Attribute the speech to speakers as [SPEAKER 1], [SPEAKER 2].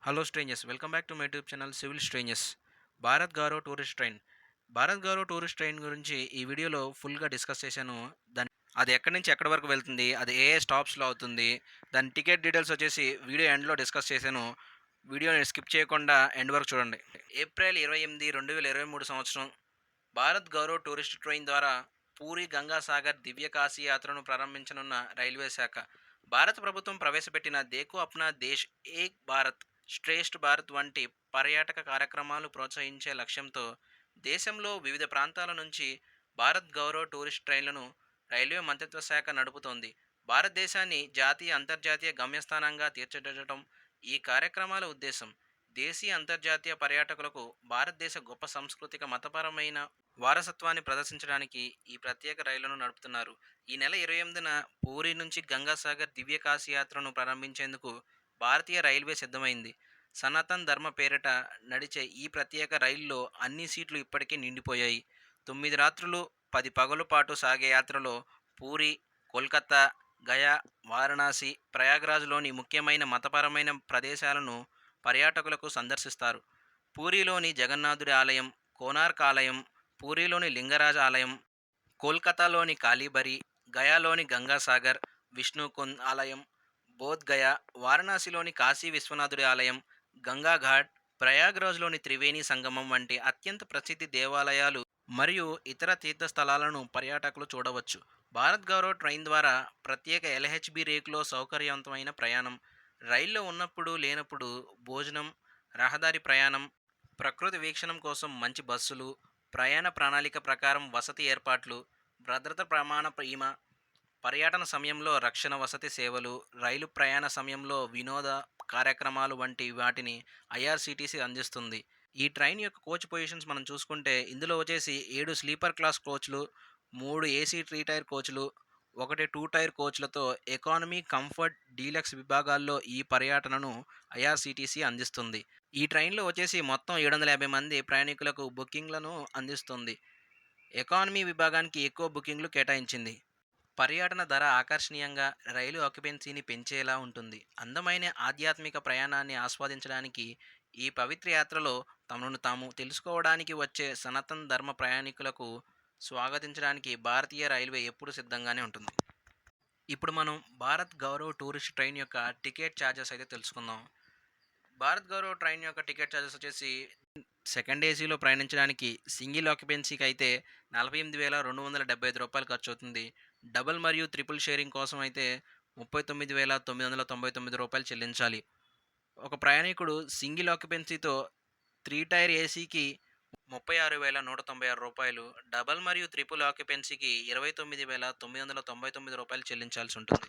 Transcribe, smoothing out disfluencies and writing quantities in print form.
[SPEAKER 1] Hello strangers, welcome back to my YouTube channel civil strangers. Bharat Gaurav tourist train. Bharat Gaurav tourist train గురించి ఈ వీడియోలో ఫుల్గా discuss చేశాను. దాని అది ఎక్కడి నుంచి ఎక్కడి వరకు వెళ్తుంది, అది ఏ ఏ స్టాప్స్లో అవుతుంది, దాని టికెట్ డీటెయిల్స్ వచ్చేసి వీడియో ఎండ్లో డిస్కస్ చేశాను. వీడియోని స్కిప్ చేయకుండా ఎండ్ వరకు చూడండి. ఏప్రిల్ 28, 2023 సంవత్సరం భారత్ గౌరవ్ టూరిస్ట్ ట్రైన్ ద్వారా పూరి గంగాసాగర్ దివ్య కాశీ యాత్రను ప్రారంభించనున్న రైల్వే శాఖ భారత ప్రభుత్వం ప్రవేశపెట్టిన దేకో అప్నా దేశ్ ఏక్ భారత్ శ్రేష్ఠ్ భారత్ వంటి పర్యాటక కార్యక్రమాలు ప్రోత్సహించే లక్ష్యంతో దేశంలో వివిధ ప్రాంతాల నుంచి భారత్ గౌరవ్ టూరిస్ట్ ట్రైన్లను రైల్వే మంత్రిత్వ శాఖ నడుపుతోంది. భారతదేశాన్ని జాతీయ అంతర్జాతీయ గమ్యస్థానంగా తీర్చిదిద్దడం ఈ కార్యక్రమాల ఉద్దేశం. దేశీయ అంతర్జాతీయ పర్యాటకులకు భారతదేశ గొప్ప సాంస్కృతిక మతపరమైన వారసత్వాన్ని ప్రదర్శించడానికి ఈ ప్రత్యేక రైళ్లను నడుపుతున్నారు. ఈ నెల 28న పూరి నుంచి గంగాసాగర్ దివ్య కాశీ యాత్రను ప్రారంభించేందుకు భారతీయ రైల్వే సిద్ధమైంది. సనాతన్ ధర్మ పేరిట నడిచే ఈ ప్రత్యేక రైలులో అన్ని సీట్లు ఇప్పటికే నిండిపోయాయి. 9 రాత్రులు 10 పగలు పాటు సాగే యాత్రలో పూరి, కోల్కతా, గయా, వారణాసి, ప్రయాగ్రాజ్లోని ముఖ్యమైన మతపరమైన ప్రదేశాలను పర్యాటకులకు సందర్శిస్తారు. పూరిలోని జగన్నాథుడి ఆలయం, కోనార్క్ ఆలయం, పూరిలోని లింగరాజ ఆలయం, కోల్కతాలోని కాళీబరి, గయాలోని గంగాసాగర్, విష్ణుకుంద్ ఆలయం, బోధ్ గయా, వారణాసిలోని కాశీ విశ్వనాథుడి ఆలయం, గంగాఘాట్, ప్రయాగ్రాజ్లోని త్రివేణి సంగమం వంటి అత్యంత ప్రసిద్ధి దేవాలయాలు మరియు ఇతర తీర్థస్థలాలను పర్యాటకులు చూడవచ్చు. భారత్ గౌరవ్ ట్రైన్ ద్వారా ప్రత్యేక ఎల్హెచ్బి రేకులో సౌకర్యవంతమైన ప్రయాణం, రైల్లో ఉన్నప్పుడు లేనప్పుడు భోజనం, రహదారి ప్రయాణం, ప్రకృతి వీక్షణం కోసం మంచి బస్సులు, ప్రయాణ ప్రణాళిక ప్రకారం వసతి ఏర్పాట్లు, భద్రత ప్రమాణ బీమా, పర్యటన సమయంలో రక్షణ వసతి సేవలు, రైలు ప్రయాణ సమయంలో వినోద కార్యక్రమాలు వంటి వాటిని ఐఆర్సీటీసీ అందిస్తుంది. ఈ ట్రైన్ యొక్క కోచ్ పొజిషన్స్ మనం చూసుకుంటే ఇందులో వచ్చేసి 7 స్లీపర్ క్లాస్ కోచ్లు, 3 ఏసీ 3 టైర్ కోచ్లు, 1 2 టైర్ కోచ్లతో ఎకానమీ, కంఫర్ట్, డీలక్స్ విభాగాల్లో ఈ పర్యటనను ఐఆర్సీటీసీ అందిస్తుంది. ఈ ట్రైన్లో వచ్చేసి మొత్తం 750 మంది ప్రయాణికులకు బుకింగ్లను అందిస్తుంది. ఎకానమీ విభాగానికి ఎక్కువ బుకింగ్లు కేటాయించింది. పర్యటన ధర ఆకర్షణీయంగా, రైలు ఆక్యుపెన్సీని పెంచేలా ఉంటుంది. అందమైన ఆధ్యాత్మిక ప్రయాణాన్ని ఆస్వాదించడానికి ఈ పవిత్ర యాత్రలో తమను తాము తెలుసుకోవడానికి వచ్చే సనాతన ధర్మ ప్రయాణికులకు స్వాగతించడానికి భారతీయ రైల్వే ఎప్పుడూ సిద్ధంగానే ఉంటుంది. ఇప్పుడు మనం భారత్ గౌరవ్ టూరిస్ట్ ట్రైన్ యొక్క టికెట్ ఛార్జెస్ అయితే తెలుసుకుందాం. భారత్ గౌరవ్ ట్రైన్ యొక్క టికెట్ ఛార్జెస్ వచ్చేసి సెకండ్ ఏసీలో ప్రయాణించడానికి సింగిల్ ఆక్యుపెన్సీకి అయితే రూ. 48,275 ఖర్చు అవుతుంది. డబుల్ మరియు ట్రిపుల్ షేరింగ్ కోసం అయితే రూ. 39,999 చెల్లించాలి. ఒక ప్రయాణికుడు సింగిల్ ఆక్యుపెన్సీతో 3 టైర్ ఏసీకి రూ. 36,196, డబల్ మరియు ట్రిపుల్ ఆక్యుపెన్సీకి రూ. 29,999 చెల్లించాల్సి ఉంటుంది.